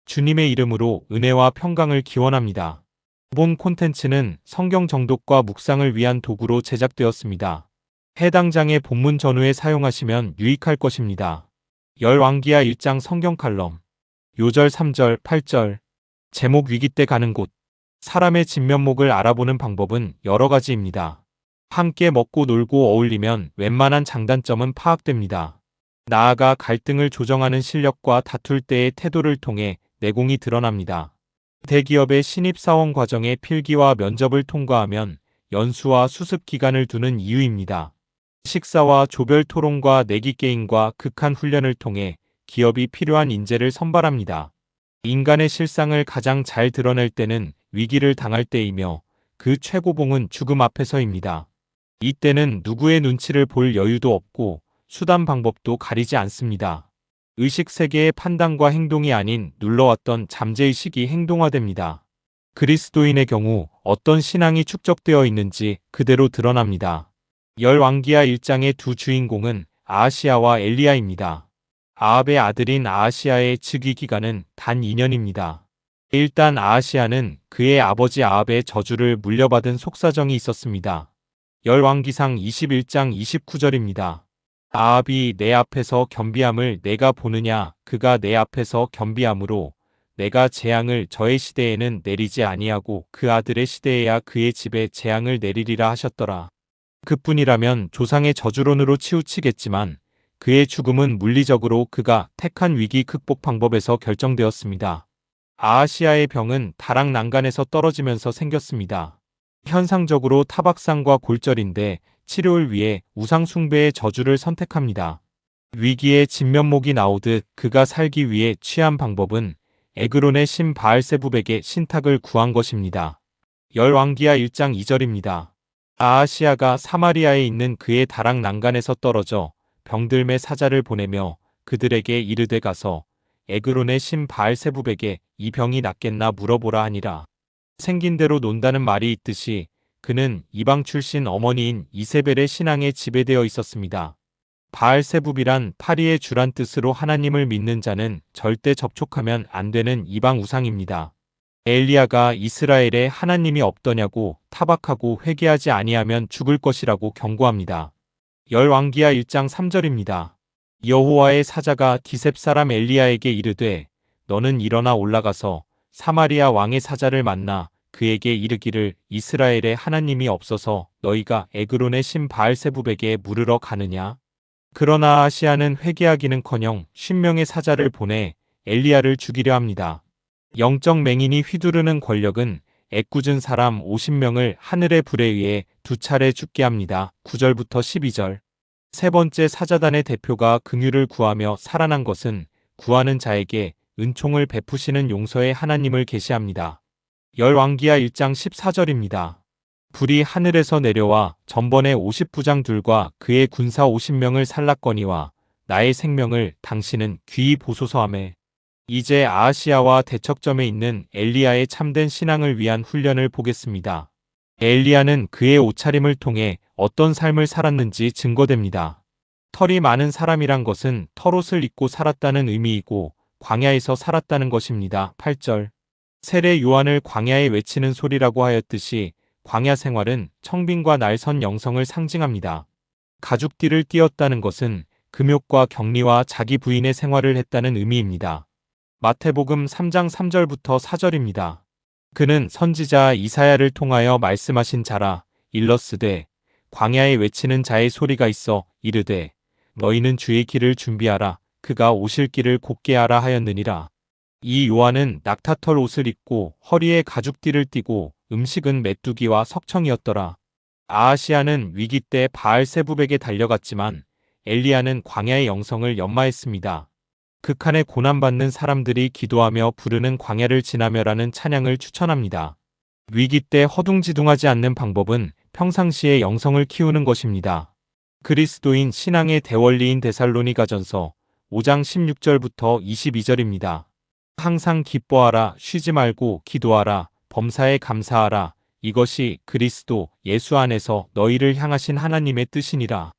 주님의 이름으로 은혜와 평강을 기원합니다. 본 콘텐츠는 성경 정독과 묵상을 위한 도구로 제작되었습니다. 해당 장의 본문 전후에 사용하시면 유익할 것입니다. 열왕기하 1장 성경 칼럼 요절 3절 8절 제목 위기 때 가는 곳. 사람의 진면목을 알아보는 방법은 여러 가지입니다. 함께 먹고 놀고 어울리면 웬만한 장단점은 파악됩니다. 나아가 갈등을 조정하는 실력과 다툴 때의 태도를 통해 내공이 드러납니다. 대기업의 신입사원 과정의 필기와 면접을 통과하면 연수와 수습 기간을 두는 이유입니다. 식사와 조별 토론과 내기 게임과 극한 훈련을 통해 기업이 필요한 인재를 선발합니다. 인간의 실상을 가장 잘 드러낼 때는 위기를 당할 때이며 그 최고봉은 죽음 앞에서입니다. 이때는 누구의 눈치를 볼 여유도 없고 수단 방법도 가리지 않습니다. 의식 세계의 판단과 행동이 아닌 눌러왔던 잠재의식이 행동화됩니다. 그리스도인의 경우 어떤 신앙이 축적되어 있는지 그대로 드러납니다. 열왕기하 1장의 두 주인공은 아하시야와 엘리야입니다. 아합의 아들인 아하시야의 즉위 기간은 단 2년입니다. 일단 아하시야는 그의 아버지 아합의 저주를 물려받은 속사정이 있었습니다. 열왕기상 21장 29절입니다. 아합이 내 앞에서 겸비함을 내가 보느냐, 그가 내 앞에서 겸비함으로 내가 재앙을 저의 시대에는 내리지 아니하고 그 아들의 시대에야 그의 집에 재앙을 내리리라 하셨더라. 그뿐이라면 조상의 저주론으로 치우치겠지만 그의 죽음은 물리적으로 그가 택한 위기 극복 방법에서 결정되었습니다. 아하시야의 병은 다락 난간에서 떨어지면서 생겼습니다. 현상적으로 타박상과 골절인데 치료를 위해 우상 숭배의 저주를 선택합니다. 위기에 진면목이 나오듯 그가 살기 위해 취한 방법은 에그론의 신 바알세붑에게 신탁을 구한 것입니다. 열왕기하 1장 2절입니다. 아하시야가 사마리아에 있는 그의 다락 난간에서 떨어져 병들매 사자를 보내며 그들에게 이르되 가서 에그론의 신 바알세붑에게 이 병이 낫겠나 물어보라 하니라. 생긴 대로 논다는 말이 있듯이 그는 이방 출신 어머니인 이세벨의 신앙에 지배되어 있었습니다. 바알세붑이란 파리의 주란 뜻으로 하나님을 믿는 자는 절대 접촉하면 안 되는 이방 우상입니다. 엘리야가 이스라엘에 하나님이 없더냐고 타박하고 회개하지 아니하면 죽을 것이라고 경고합니다. 열왕기하 1장 3절입니다. 여호와의 사자가 디셉 사람 엘리야에게 이르되 너는 일어나 올라가서 사마리아 왕의 사자를 만나 그에게 이르기를 이스라엘에 하나님이 없어서 너희가 에그론의 신 바알세붑에게 물으러 가느냐. 그러나 아하시야는 회개하기는커녕 50명의 사자를 보내 엘리야를 죽이려 합니다. 영적 맹인이 휘두르는 권력은 애꿎은 사람 50명을 하늘의 불에 의해 2차례 죽게 합니다. 9절부터 12절. 세 번째 사자단의 대표가 긍휼을 구하며 살아난 것은 구하는 자에게 은총을 베푸시는 용서의 하나님을 계시합니다. 열왕기하 1장 14절입니다. 불이 하늘에서 내려와 전번에 50부장들과 그의 군사 50명을 살랐거니와 나의 생명을 당신은 귀히 보소서 하매. 이제 아하시야와 대척점에 있는 엘리야의 참된 신앙을 위한 훈련을 보겠습니다. 엘리야는 그의 옷차림을 통해 어떤 삶을 살았는지 증거됩니다. 털이 많은 사람이란 것은 털옷을 입고 살았다는 의미이고 광야에서 살았다는 것입니다. 8절. 세례 요한을 광야에 외치는 소리라고 하였듯이 광야 생활은 청빈과 날선 영성을 상징합니다. 가죽띠를 띄었다는 것은 금욕과 격리와 자기 부인의 생활을 했다는 의미입니다. 마태복음 3장 3절부터 4절입니다. 그는 선지자 이사야를 통하여 말씀하신 자라. 일러스되 광야에 외치는 자의 소리가 있어 이르되 너희는 주의 길을 준비하라. 그가 오실 길을 곧게 하라 하였느니라. 이 요한은 낙타털 옷을 입고 허리에 가죽띠를 띠고 음식은 메뚜기와 석청이었더라. 아하시야는 위기 때 바알세붑에게 달려갔지만 엘리야는 광야의 영성을 연마했습니다. 극한의 고난받는 사람들이 기도하며 부르는 광야를 지나며라는 찬양을 추천합니다. 위기 때 허둥지둥하지 않는 방법은 평상시에 영성을 키우는 것입니다. 그리스도인 신앙의 대원리인 데살로니가전서 5장 16절부터 22절입니다. 항상 기뻐하라, 쉬지 말고 기도하라, 범사에 감사하라. 이것이 그리스도 예수 안에서 너희를 향하신 하나님의 뜻이니라.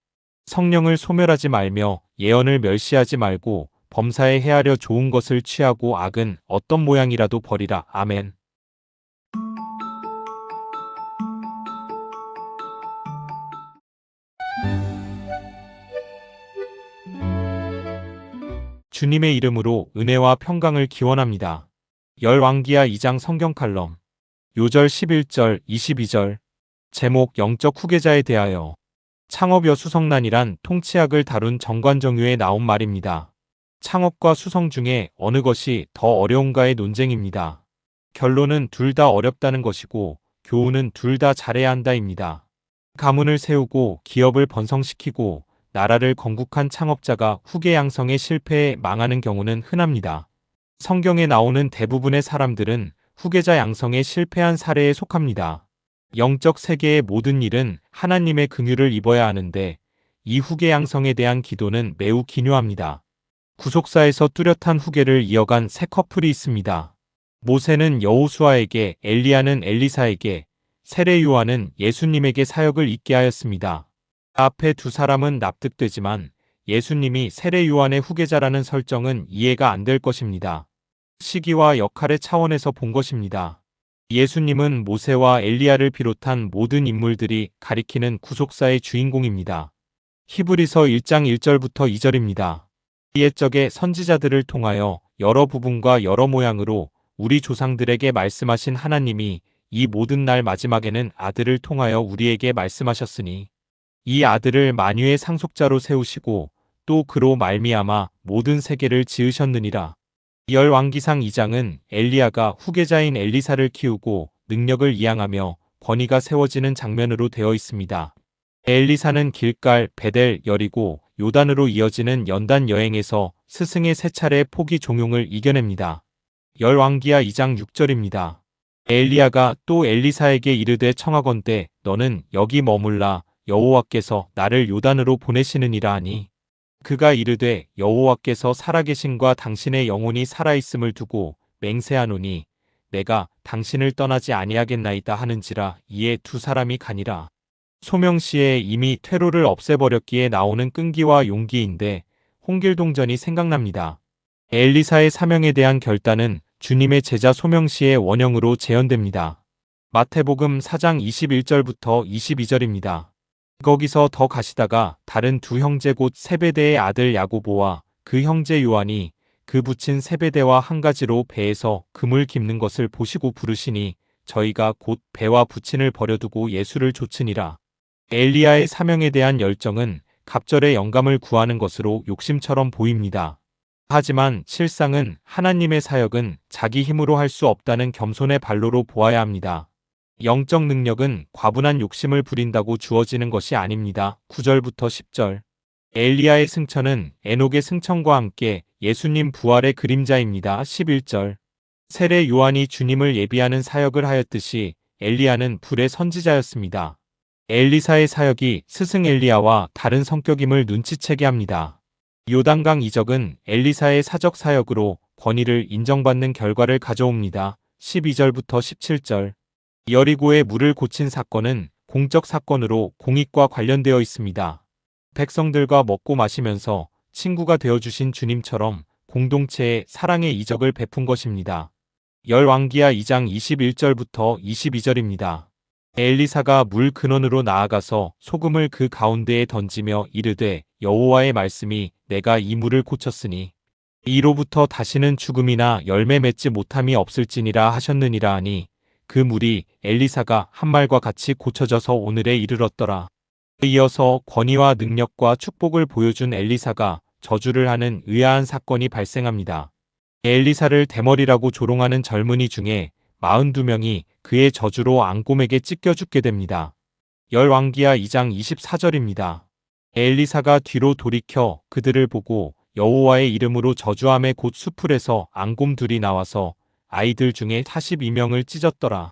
성령을 소멸하지 말며 예언을 멸시하지 말고 범사에 헤아려 좋은 것을 취하고 악은 어떤 모양이라도 버리라. 아멘. 주님의 이름으로 은혜와 평강을 기원합니다. 열왕기하 2장 성경 칼럼. 요절 11절 22절. 제목 영적 후계자에 대하여. 창업여 수성난이란 통치학을 다룬 정관정유에 나온 말입니다. 창업과 수성 중에 어느 것이 더 어려운가의 논쟁입니다. 결론은 둘 다 어렵다는 것이고 교훈은 둘 다 잘해야 한다입니다. 가문을 세우고 기업을 번성시키고 나라를 건국한 창업자가 후계 양성에 실패해 망하는 경우는 흔합니다. 성경에 나오는 대부분의 사람들은 후계자 양성에 실패한 사례에 속합니다. 영적 세계의 모든 일은 하나님의 긍휼을 입어야 하는데 이 후계 양성에 대한 기도는 매우 기묘합니다. 구속사에서 뚜렷한 후계를 이어간 세 커플이 있습니다. 모세는 여호수아에게, 엘리야는 엘리사에게, 세례 요한은 예수님에게 사역을 잇게 하였습니다. 앞에 두 사람은 납득되지만 예수님이 세례 요한의 후계자라는 설정은 이해가 안 될 것입니다. 시기와 역할의 차원에서 본 것입니다. 예수님은 모세와 엘리야를 비롯한 모든 인물들이 가리키는 구속사의 주인공입니다. 히브리서 1장 1절부터 2절입니다. 옛적의 선지자들을 통하여 여러 부분과 여러 모양으로 우리 조상들에게 말씀하신 하나님이 이 모든 날 마지막에는 아들을 통하여 우리에게 말씀하셨으니 이 아들을 만유의 상속자로 세우시고 또 그로 말미암아 모든 세계를 지으셨느니라. 열왕기상 2장은 엘리야가 후계자인 엘리사를 키우고 능력을 이양하며 권위가 세워지는 장면으로 되어 있습니다. 엘리사는 길갈, 베델, 여리고, 요단으로 이어지는 연단 여행에서 스승의 세 차례 포기 종용을 이겨냅니다. 열왕기하 2장 6절입니다. 엘리야가 또 엘리사에게 이르되 청하건대 너는 여기 머물라 여호와께서 나를 요단으로 보내시느니라 하니 그가 이르되 여호와께서 살아계심과 당신의 영혼이 살아있음을 두고 맹세하노니 내가 당신을 떠나지 아니하겠나이다 하는지라. 이에 두 사람이 가니라. 소명시에 이미 퇴로를 없애버렸기에 나오는 끈기와 용기인데 홍길동전이 생각납니다. 엘리사의 사명에 대한 결단은 주님의 제자 소명시의 원형으로 재현됩니다. 마태복음 4장 21절부터 22절입니다. 거기서 더 가시다가 다른 두 형제 곧 세베대의 아들 야고보와 그 형제 요한이 그 붙인 세베대와 한 가지로 배에서 금을 깁는 것을 보시고 부르시니 저희가 곧 배와 부친을 버려두고 예수를 좇으니라. 엘리야의 사명에 대한 열정은 갑절의 영감을 구하는 것으로 욕심처럼 보입니다. 하지만 실상은 하나님의 사역은 자기 힘으로 할 수 없다는 겸손의 발로로 보아야 합니다. 영적 능력은 과분한 욕심을 부린다고 주어지는 것이 아닙니다. 9절부터 10절. 엘리야의 승천은 에녹의 승천과 함께 예수님 부활의 그림자입니다. 11절. 세례 요한이 주님을 예비하는 사역을 하였듯이 엘리야는 불의 선지자였습니다. 엘리사의 사역이 스승 엘리야와 다른 성격임을 눈치채게 합니다. 요단강 이적은 엘리사의 사적 사역으로 권위를 인정받는 결과를 가져옵니다. 12절부터 17절. 여리고의 물을 고친 사건은 공적 사건으로 공익과 관련되어 있습니다. 백성들과 먹고 마시면서 친구가 되어주신 주님처럼 공동체에 사랑의 이적을 베푼 것입니다. 열왕기하 2장 21절부터 22절입니다. 엘리사가 물 근원으로 나아가서 소금을 그 가운데에 던지며 이르되 여호와의 말씀이 내가 이 물을 고쳤으니 이로부터 다시는 죽음이나 열매 맺지 못함이 없을지니라 하셨느니라 하니 그 물이 엘리사가 한 말과 같이 고쳐져서 오늘에 이르렀더라. 이어서 권위와 능력과 축복을 보여준 엘리사가 저주를 하는 의아한 사건이 발생합니다. 엘리사를 대머리라고 조롱하는 젊은이 중에 42명이 그의 저주로 앙곰에게 찢겨 죽게 됩니다. 열왕기하 2장 24절입니다. 엘리사가 뒤로 돌이켜 그들을 보고 여호와의 이름으로 저주함에 곧 수풀에서 앙곰 둘이 나와서 아이들 중에 42명을 찢었더라.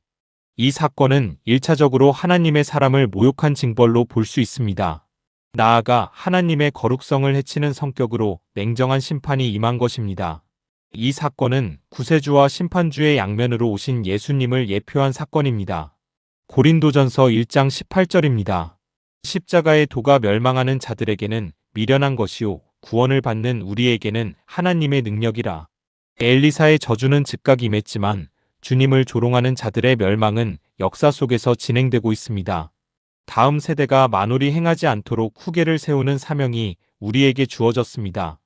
이 사건은 1차적으로 하나님의 사람을 모욕한 징벌로 볼 수 있습니다. 나아가 하나님의 거룩성을 해치는 성격으로 냉정한 심판이 임한 것입니다. 이 사건은 구세주와 심판주의 양면으로 오신 예수님을 예표한 사건입니다. 고린도전서 1장 18절입니다. 십자가의 도가 멸망하는 자들에게는 미련한 것이요 구원을 받는 우리에게는 하나님의 능력이라. 엘리사의 저주는 즉각 임했지만 주님을 조롱하는 자들의 멸망은 역사 속에서 진행되고 있습니다. 다음 세대가 만홀히 행하지 않도록 후계를 세우는 사명이 우리에게 주어졌습니다.